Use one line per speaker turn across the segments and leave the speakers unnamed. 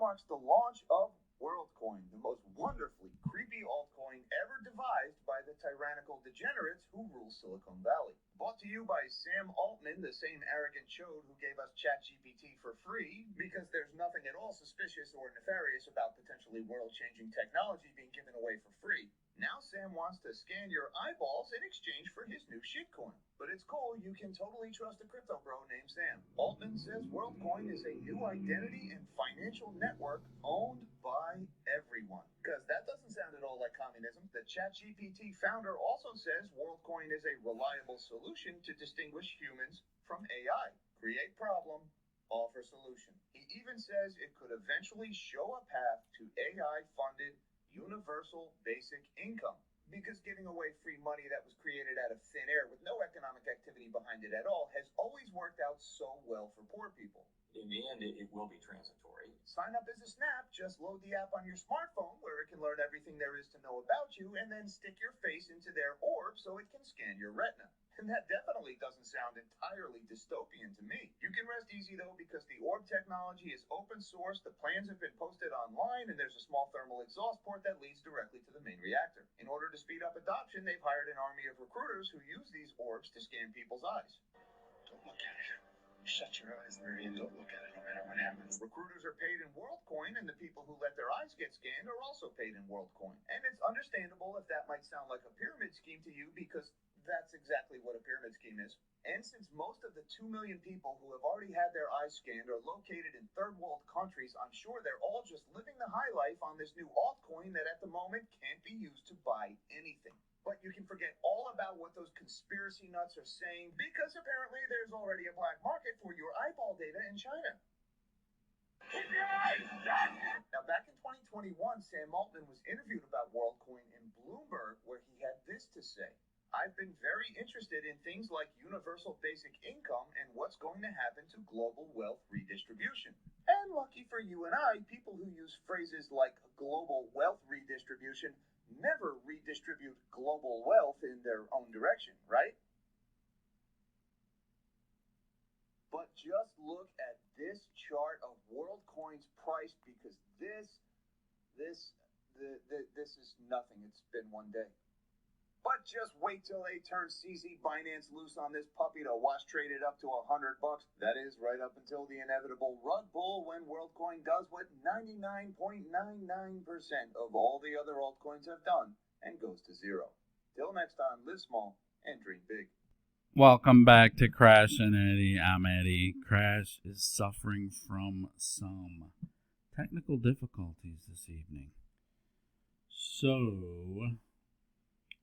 marks the launch of WorldCoin, the most wonderfully creepy altcoin ever devised by the tyrannical degenerates who rule Silicon Valley. Brought to you by Sam Altman, the same arrogant chode who gave us ChatGPT for free, because there's nothing at all suspicious or nefarious about potentially world-changing technology being given away for free. Now Sam wants to scan your eyeballs in exchange for his new shitcoin. But it's cool, you can totally trust a crypto bro named Sam. Altman says WorldCoin is a new identity and financial network owned by everyone. Because that doesn't sound at all like communism. The ChatGPT founder also says WorldCoin is a reliable solution to distinguish humans from AI. Create problem, offer solution. He even says it could eventually show a path to AI-funded universal basic income, because giving away free money that was created out of thin air with no economic activity behind it at all has always worked out so well for poor people.
In the end, it will be transitory.
Sign up as a snap, just load the app on your smartphone where it can learn everything there is to know about you and then stick your face into their orb so it can scan your retina. And that definitely doesn't sound entirely dystopian to me. You can rest easy though, because the orb technology is open source, the plans have been posted online, and there's a small thermal exhaust port that leads directly to the main reactor. In order to speed up adoption, they've hired an army of recruiters who use these orbs to scan people's eyes.
Don't look at it. Shut your eyes, Mary, and don't look at it no matter what happens.
Recruiters are paid in WorldCoin, and the people who let their eyes get scanned are also paid in WorldCoin. And it's understandable if that might sound like a pyramid scheme to you, because that's exactly what a pyramid scheme is. And since most of the 2 million people who have already had their eyes scanned are located in third world countries, I'm sure they're all just living the high life on this new altcoin that at the moment can't be used to buy anything. But you can forget all about what those conspiracy nuts are saying, because apparently there's already a black market for your eyeball data in China. Now, back in 2021, Sam Altman was interviewed about WorldCoin in Bloomberg, where he had this to say. I've been very interested in things like universal basic income and what's going to happen to global wealth redistribution. And lucky for you and I, people who use phrases like global wealth redistribution never redistribute global wealth in their own direction, right? But just look at this chart of WorldCoin's price, because this is nothing. It's been one day. But just wait till they turn CZ Binance loose on this puppy to watch traded up to $100. That is right up until the inevitable rug pull, when WorldCoin does what 99.99% of all the other altcoins have done and goes to zero. Till next time, live small and dream big.
Welcome back to Crash and Edy. I'm Edy. Crash is suffering from some technical difficulties this evening. So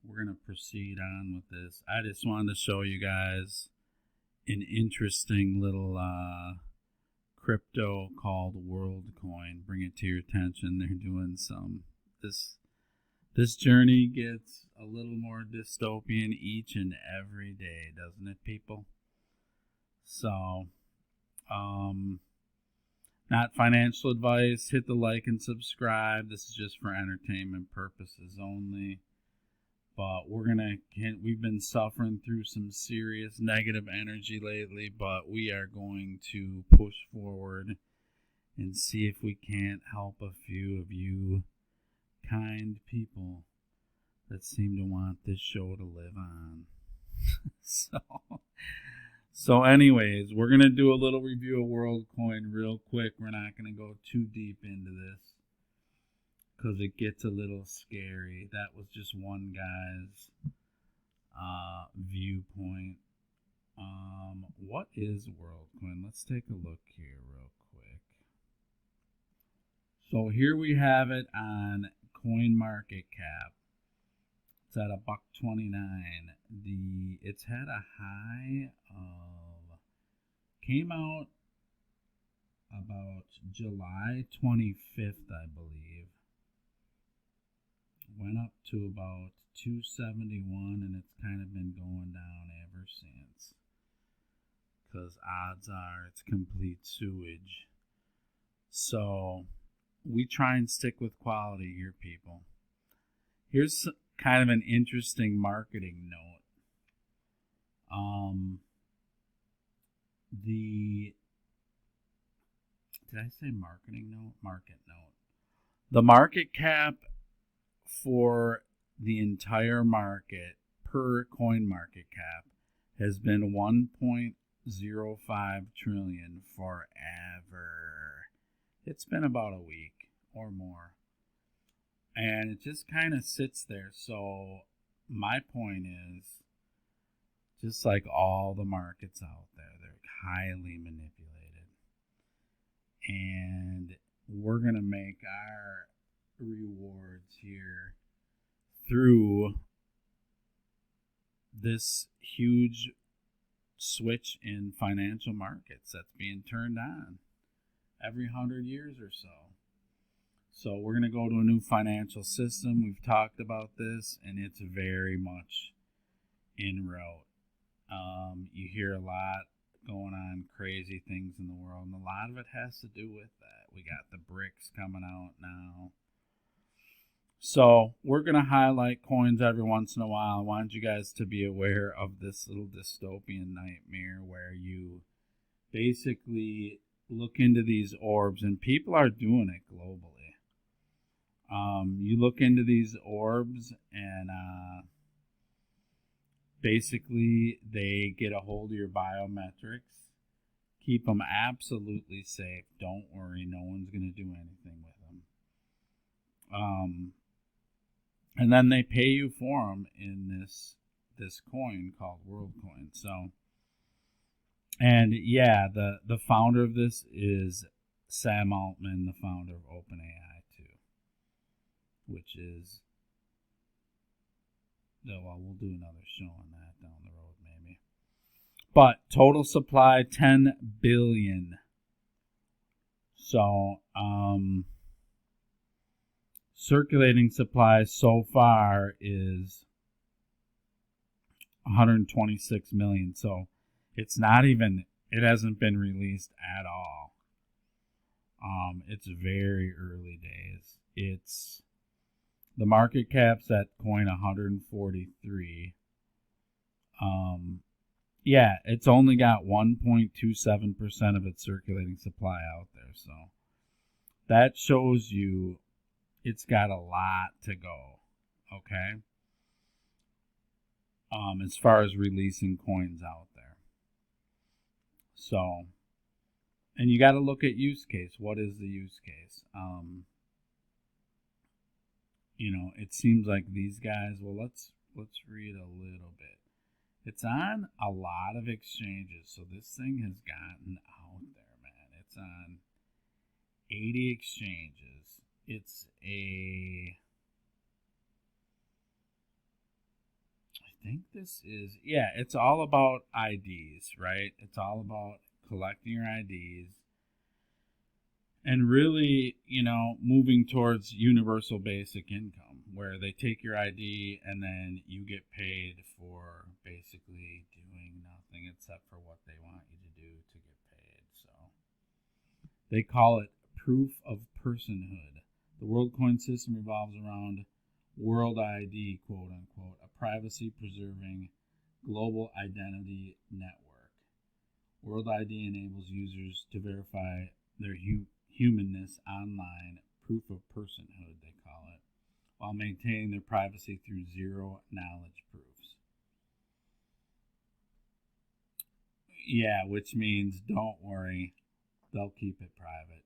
we're going to proceed on with this. I just wanted to show you guys an interesting little crypto called WorldCoin. Bring it to your attention. They're doing some... This journey gets a little more dystopian each and every day, doesn't it, people? So, not financial advice. Hit the like and subscribe. This is just for entertainment purposes only. But we've been suffering through some serious negative energy lately, but we are going to push forward and see if we can't help a few of you kind people that seem to want this show to live on. So anyways, we're going to do a little review of WorldCoin real quick. We're not going to go too deep into this because it gets a little scary. That was just one guy's viewpoint. What is WorldCoin? Let's take a look here real quick. So here we have it on CoinMarketCap. It's at $1.29. It's had a high of, came out about July 25th, I believe. Went up to about 271, and it's kind of been going down ever since. Because odds are it's complete sewage. So we try and stick with quality here, people. Here's kind of an interesting marketing note. To Did I say marketing note? Market note. The market cap for the entire market per coin market cap has been 1.05 trillion forever. It's been about a week or more. And it just kind of sits there. So my point is, just like all the markets out there, they're highly manipulated. And we're going to make our rewards here through this huge switch in financial markets that's being turned on every 100 years or so. So we're going to go to a new financial system. We've talked about this, and it's very much en route. You hear a lot going on, crazy things in the world, and a lot of it has to do with that. We got the BRICS coming out now. So we're going to highlight coins every once in a while. I want you guys to be aware of this little dystopian nightmare where you basically look into these orbs, and people are doing it globally. You look into these orbs, and basically they get a hold of your biometrics. Keep them absolutely safe. Don't worry, no one's going to do anything with them. And then they pay you for them in this coin called WorldCoin. So, and yeah, the founder of this is Sam Altman, the founder of OpenAI too, which is, well, we'll do another show on that down the road maybe. But total supply 10 billion. So, circulating supply so far is 126 million. So it's not even, it hasn't been released at all. It's very early days. It's, the market cap's at coin 143. Yeah, it's only got 1.27% of its circulating supply out there. So that shows you it's got a lot to go, okay? As far as releasing coins out there. So, and you got to look at use case. What is the use case? You know, it seems like these guys, well, let's read a little bit. It's on a lot of exchanges, so this thing has gotten out there, man. It's on 80 exchanges. It's I think this is, yeah, it's all about IDs, right? It's all about collecting your IDs and really, you know, moving towards universal basic income, where they take your ID and then you get paid for basically doing nothing except for what they want you to do to get paid. So they call it proof of personhood. The WorldCoin system revolves around World ID, quote unquote, a privacy-preserving global identity network. World ID enables users to verify their humanness online, proof of personhood, they call it, while maintaining their privacy through zero-knowledge proofs. Yeah, which means, don't worry, they'll keep it private.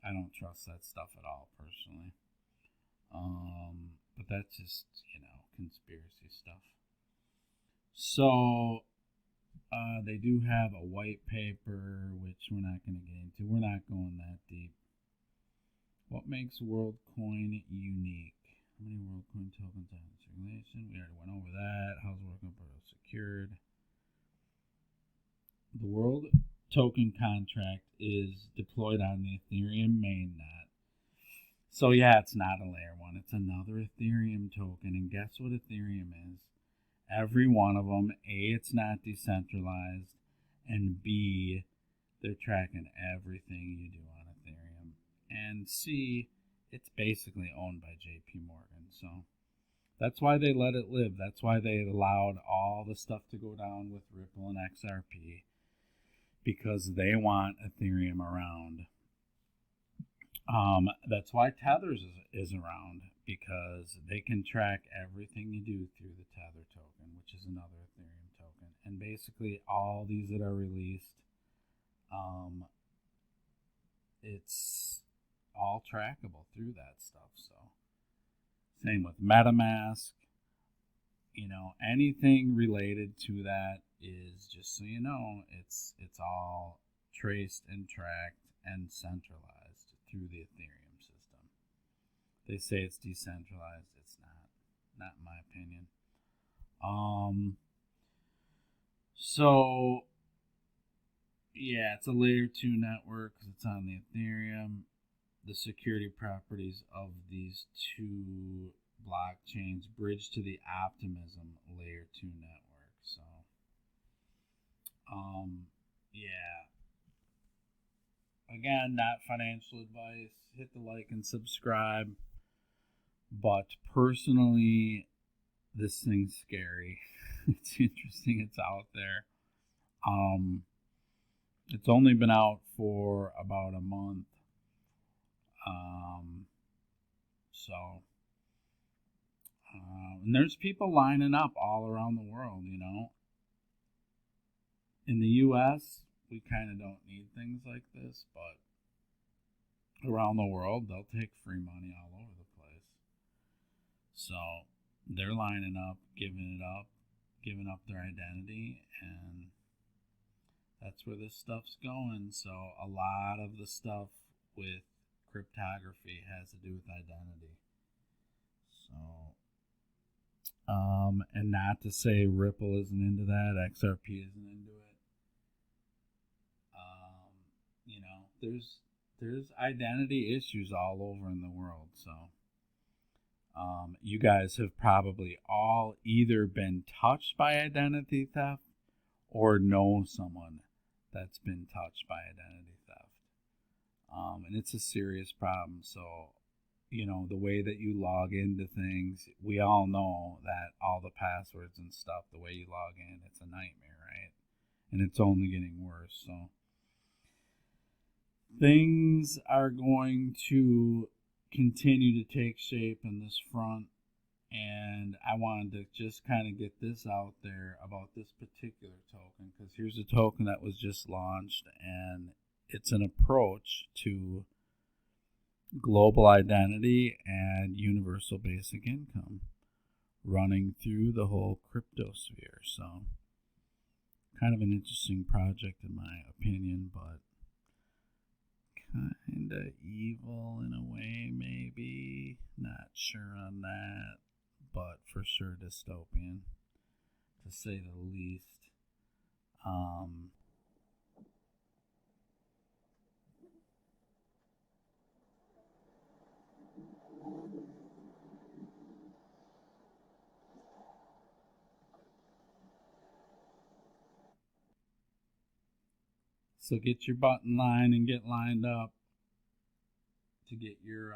I don't trust that stuff at all, personally. But that's just, you know, conspiracy stuff. So, they do have a white paper, which we're not going to get into. We're not going that deep. What makes WorldCoin unique? How many WorldCoin tokens are in circulation? We already went over that. How's WorldCoin secured? The World Token contract is deployed on the Ethereum mainnet. So yeah, it's not a layer 1. It's another Ethereum token. And guess what Ethereum is? Every one of them, A, it's not decentralized, and B, they're tracking everything you do on Ethereum. And C, it's basically owned by JP Morgan. So that's why they let it live. That's why they allowed all the stuff to go down with Ripple and XRP, because they want Ethereum around. That's why Tethers is around, because they can track everything you do through the Tether token, which is another Ethereum token. And basically all these that are released, it's all trackable through that stuff. So same with MetaMask, anything related to that is, just so you know, it's all traced and tracked and centralized through the Ethereum system. They say it's decentralized. It's not in my opinion. So yeah, it's a layer 2 network because it's on the Ethereum. The security properties of these two blockchains bridge to the Optimism layer 2 network. So yeah, again, not financial advice. Hit the like and subscribe, but personally, this thing's scary. It's interesting. It's out there. It's only been out for about a month. And there's people lining up all around the world, In the U.S., we kind of don't need things like this, but around the world, they'll take free money all over the place. So they're lining up, giving up their identity, and that's where this stuff's going. So a lot of the stuff with cryptography has to do with identity. So, and not to say Ripple isn't into that, XRP isn't into it. There's identity issues all over in the world. So, you guys have probably all either been touched by identity theft or know someone that's been touched by identity theft. And it's a serious problem. So, the way that you log into things, we all know that all the passwords and stuff, the way you log in, it's a nightmare, right? And it's only getting worse. So things are going to continue to take shape in this front. And I wanted to just kind of get this out there about this particular token, because here's a token that was just launched, and it's an approach to global identity and universal basic income running through the whole crypto sphere. So kind of an interesting project in my opinion, but kind of evil in a way, maybe. Not sure on that, but for sure dystopian, to say the least. So get your butt in line and get lined up to get your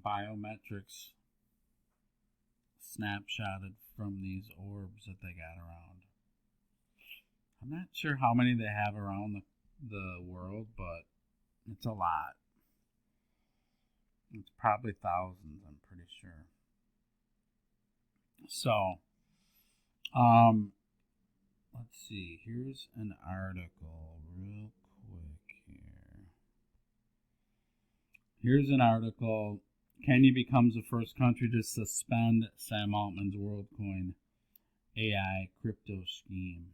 biometrics snapshotted from these orbs that they got around. I'm not sure how many they have around the world, but it's a lot. It's probably thousands, I'm pretty sure. So, let's see. Here's an article real quick here. Here's an article. Kenya becomes the first country to suspend Sam Altman's WorldCoin AI crypto scheme.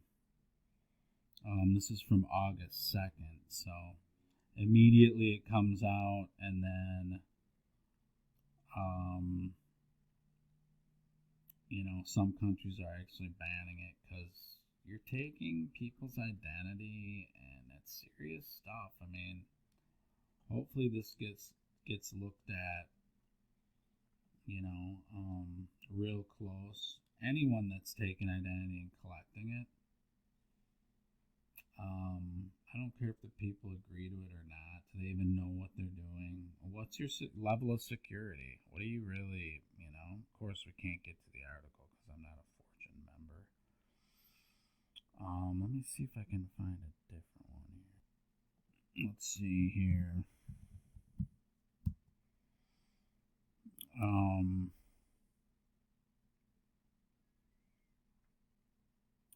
This is from August 2nd. So immediately it comes out, and then, some countries are actually banning it because you're taking people's identity, and it's serious stuff. I mean, hopefully this gets looked at, real close. Anyone that's taking identity and collecting it, I don't care if the people agree to it or not. Do they even know what they're doing? What's your level of security? What do you really, Of course, we can't get to the article because I'm not a Fortune member. Let me see if I can find a different one here. Let's see here.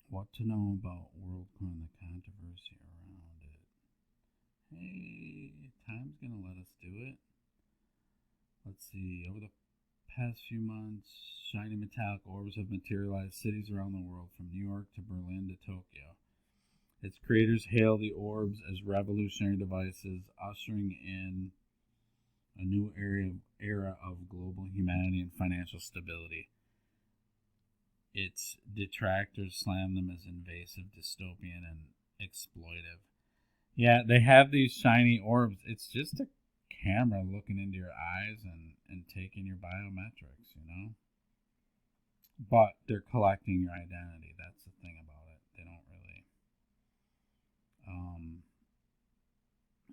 What to know about WorldCoin, the controversy around it. Hey, time's gonna let us do it. Let's see. Over the past few months, shiny metallic orbs have materialized cities around the world, from New York to Berlin to Tokyo. Its creators hail the orbs as revolutionary devices, ushering in a new era of global humanity and financial stability. Its detractors slam them as invasive, dystopian, and exploitive. Yeah, they have these shiny orbs. It's just a camera looking into your eyes and taking your biometrics, you know? But they're collecting your identity. That's the thing about it. They don't really...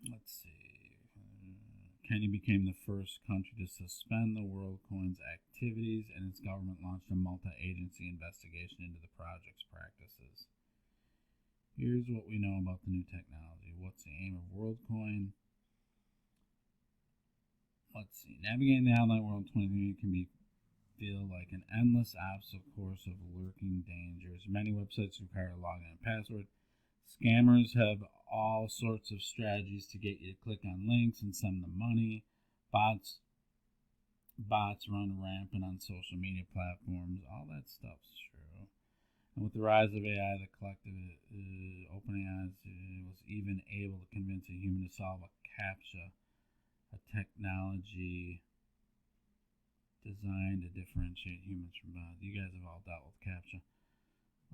let's see. Kenya became the first country to suspend the WorldCoin's activities, and its government launched a multi-agency investigation into the project's practices. Here's what we know about the new technology. What's the aim of WorldCoin? Let's see. Navigating the online world in 2020 can feel like an endless obstacle course of lurking dangers. Many websites require a login and password. Scammers have all sorts of strategies to get you to click on links and send them money. Bots run rampant on social media platforms. All that stuff's true. And with the rise of AI, the collective OpenAI was even able to convince a human to solve a CAPTCHA, a technology designed to differentiate humans from bots. You guys have all dealt with CAPTCHA.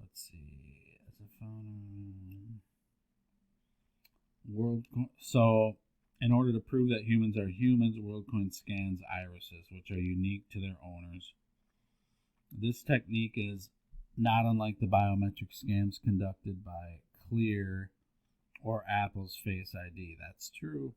Let's see. As a phone, so, in order to prove that humans are humans, WorldCoin scans irises, which are unique to their owners. This technique is not unlike the biometric scams conducted by Clear or Apple's Face ID. That's true.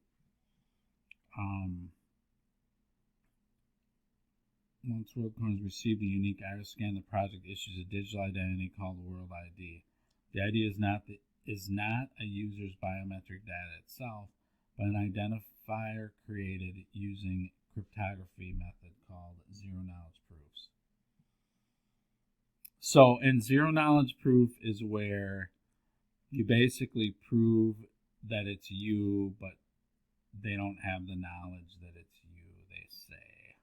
Once WorldCoin has received a unique iris scan, the project issues a digital identity called World ID. The ID is not a user's biometric data itself, but an identifier created using cryptography method called zero-knowledge proofs. So, in zero-knowledge proof is where you basically prove that it's you, but they don't have the knowledge that it's you, they say.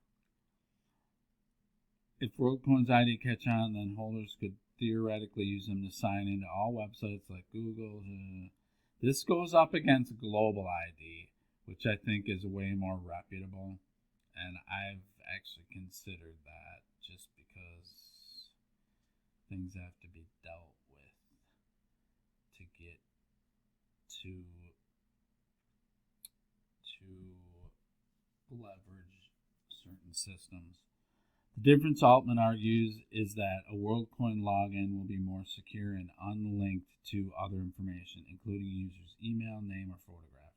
If WorldCoin's ID catch on, then holders could theoretically use them to sign into all websites like Google. This goes up against Global ID, which I think is way more reputable, and I've actually considered that just because things have to be dealt with to get to leverage certain systems. The difference, Altman argues, is that a WorldCoin login will be more secure and unlinked to other information, including a user's email, name, or photograph.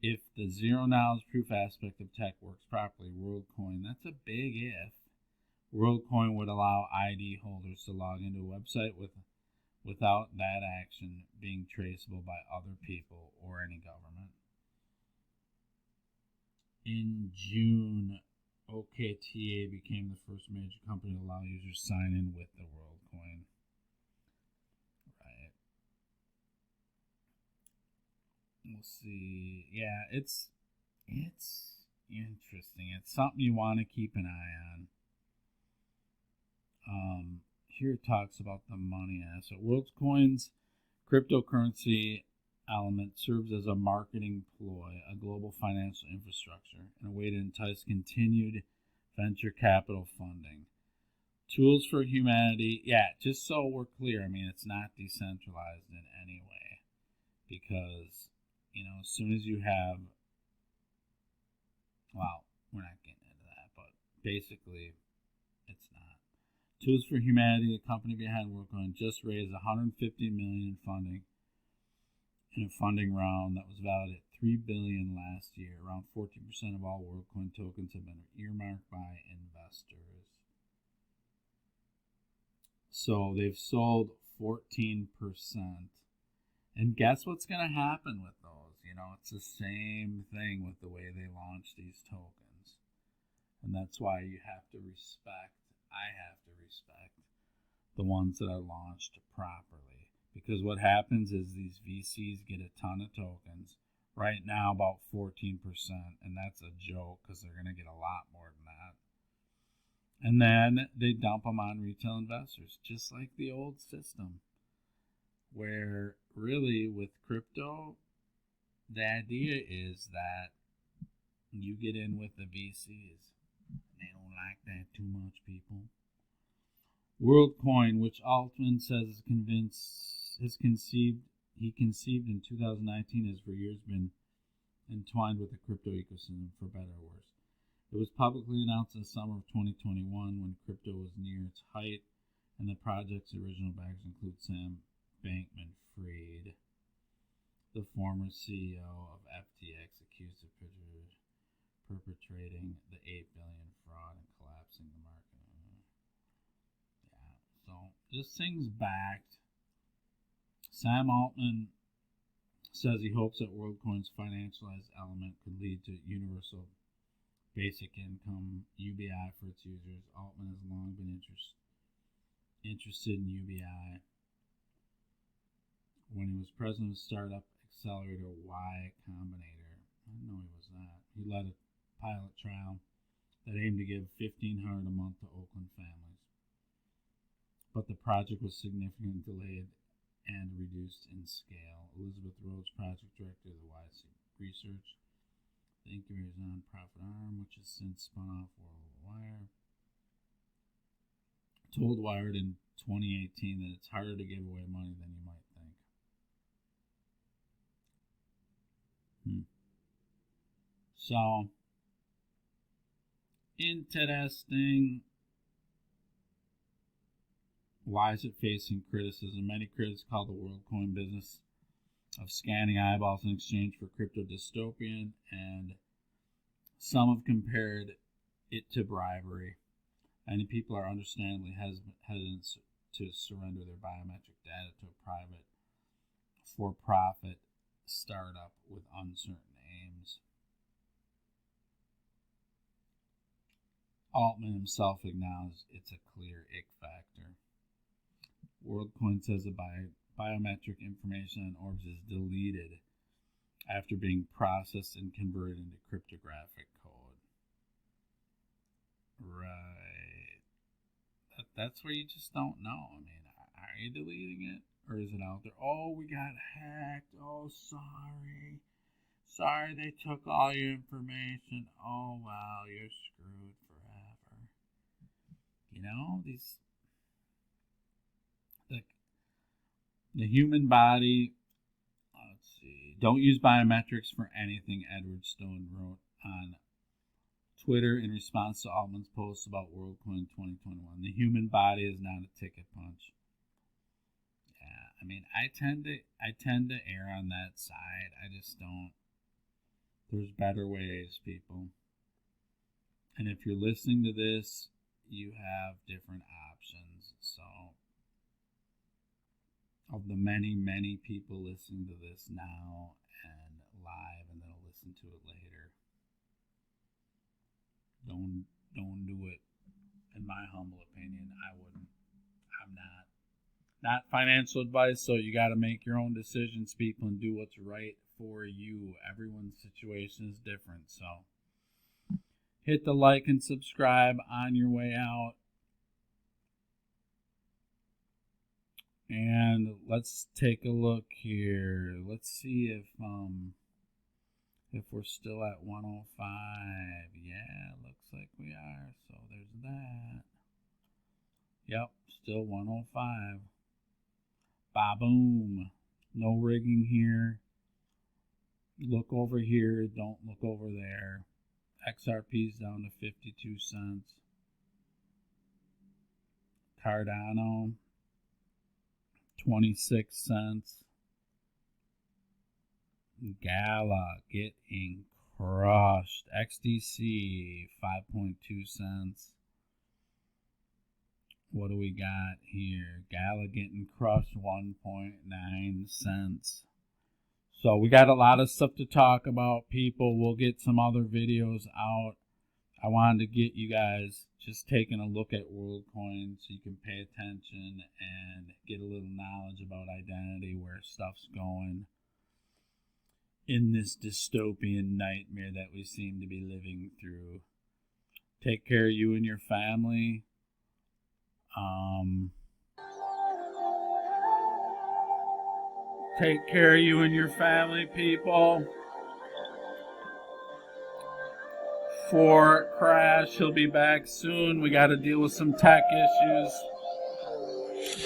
If the zero-knowledge proof aspect of tech works properly, WorldCoin, that's a big if, WorldCoin would allow ID holders to log into a website without that action being traceable by other people or any government. In June, OKTA became the first major company to allow users to sign in with the WorldCoin. Right. We'll see. Yeah, it's interesting. It's something you want to keep an eye on. Here it talks about the money asset. WorldCoin's cryptocurrency element serves as a marketing ploy, a global financial infrastructure, and a way to entice continued venture capital funding. Tools for humanity, yeah, just so we're clear, I mean, it's not decentralized in any way, because, as soon as you have, well, we're not getting into that, but basically, it's not. Tools for Humanity, the company behind WorldCoin, just raised $150 million in funding in a funding round that was valued at $3 billion last year. Around 14% of all WorldCoin tokens have been earmarked by investors. So they've sold 14%. And guess what's going to happen with those? it's the same thing with the way they launch these tokens. And that's why I have to respect the ones that are launched properly. Because what happens is these VCs get a ton of tokens. Right now, about 14%, and that's a joke because they're going to get a lot more than that. And then they dump them on retail investors, just like the old system, where really with crypto, the idea is that you get in with the VCs. They don't like that too much, people. WorldCoin, which Altman says he conceived in 2019, has for years been entwined with the crypto ecosystem, for better or worse. It was publicly announced in the summer of 2021 when crypto was near its height, and the project's original backers include Sam Bankman-Fried, the former CEO of FTX, accused of perpetrating the $8 billion fraud and collapsing the market. So this thing's backed. Sam Altman says he hopes that WorldCoin's financialized element could lead to universal basic income UBI for its users. Altman has long been interested in UBI. When he was president of startup accelerator Y Combinator, I didn't know he was that. He led a pilot trial that aimed to give $1,500 a month to Oakland families. But the project was significantly delayed and reduced in scale. Elizabeth Rhodes, project director of the YC Research, the incubator's nonprofit arm, which has since spun off WorldWire, told Wired in 2018 that it's harder to give away money than you might think. So, interesting. Why is it facing criticism? Many critics call the WorldCoin business of scanning eyeballs in exchange for crypto dystopian, and some have compared it to bribery. Many people are understandably hesitant to surrender their biometric data to a private, for-profit startup with uncertain aims. Altman himself acknowledged it's a clear ick factor. WorldCoin says the biometric information on orbs is deleted after being processed and converted into cryptographic code. Right. That's where you just don't know. I mean, are you deleting it? Or is it out there? Oh, we got hacked. Oh, sorry. Sorry they took all your information. Oh, wow, you're screwed forever. The human body, let's see, don't use biometrics for anything, Edward Stone wrote on Twitter in response to Altman's post about WorldCoin 2021. The human body is not a ticket punch. Yeah, I mean, I tend to err on that side. I just don't. There's better ways, people. And if you're listening to this, you have different options. So, of the many, many people listening to this now and live, and then I'll listen to it later, don't do it. In my humble opinion, I wouldn't. I'm not financial advice, so you got to make your own decisions, people, and do what's right for you. Everyone's situation is different, so hit the like and subscribe on your way out. And let's take a look here. Let's see if we're still at 105. Yeah, looks like we are. So there's that. Yep, still 105. Ba-boom. No rigging here. Look over here. Don't look over there. XRP's down to 52 cents. Cardano, 26 cents. Gala getting crushed. XDC, 5.2 cents. What do we got here? Gala getting crushed, 1.9 cents. So we got a lot of stuff to talk about, people. We'll get some other videos out. I wanted to get you guys just taking a look at WorldCoin so you can pay attention and get a little knowledge about identity, where stuff's going in this dystopian nightmare that we seem to be living through. Take care of you and your family. Take care of you and your family, people. For Crash, he'll be back soon. We got to deal with some tech issues.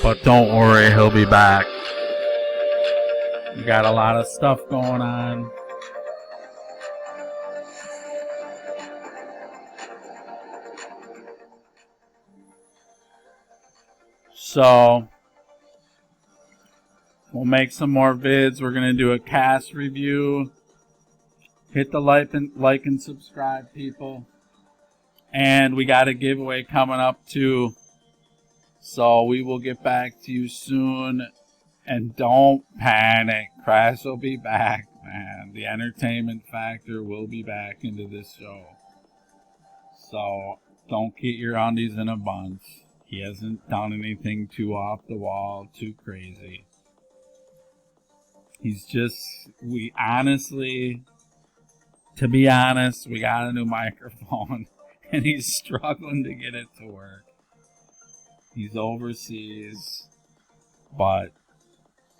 But don't worry, he'll be back. We got a lot of stuff going on. So we'll make some more vids. We're going to do a cast review. Hit the like and subscribe, people. And we got a giveaway coming up too. So we will get back to you soon. And don't panic. Crash will be back, man. The entertainment factor will be back into this show. So don't get your undies in a bunch. He hasn't done anything too off the wall, too crazy. He's just, to be honest, we got a new microphone and he's struggling to get it to work. He's overseas, but,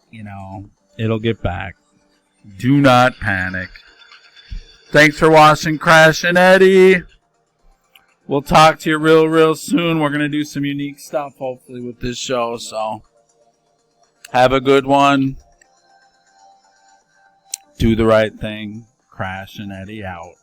you know, it'll get back. Do not panic. Thanks for watching Crash and Edy. We'll talk to you real soon. We're going to do some unique stuff, hopefully, with this show. So, have a good one. Do the right thing. Crash and Edy out.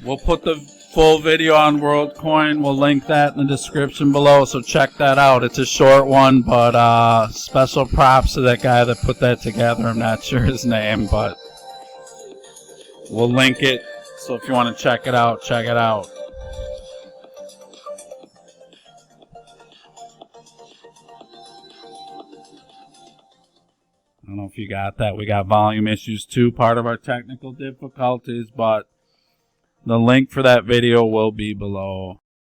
We'll put the full video on WorldCoin. We'll link that in the description below, so check that out. It's a short one, but special props to that guy that put that together. I'm not sure his name, but we'll link it. So if you want to check it out, check it out. I don't know if you got that. We got volume issues too, part of our technical difficulties, but the link for that video will be below.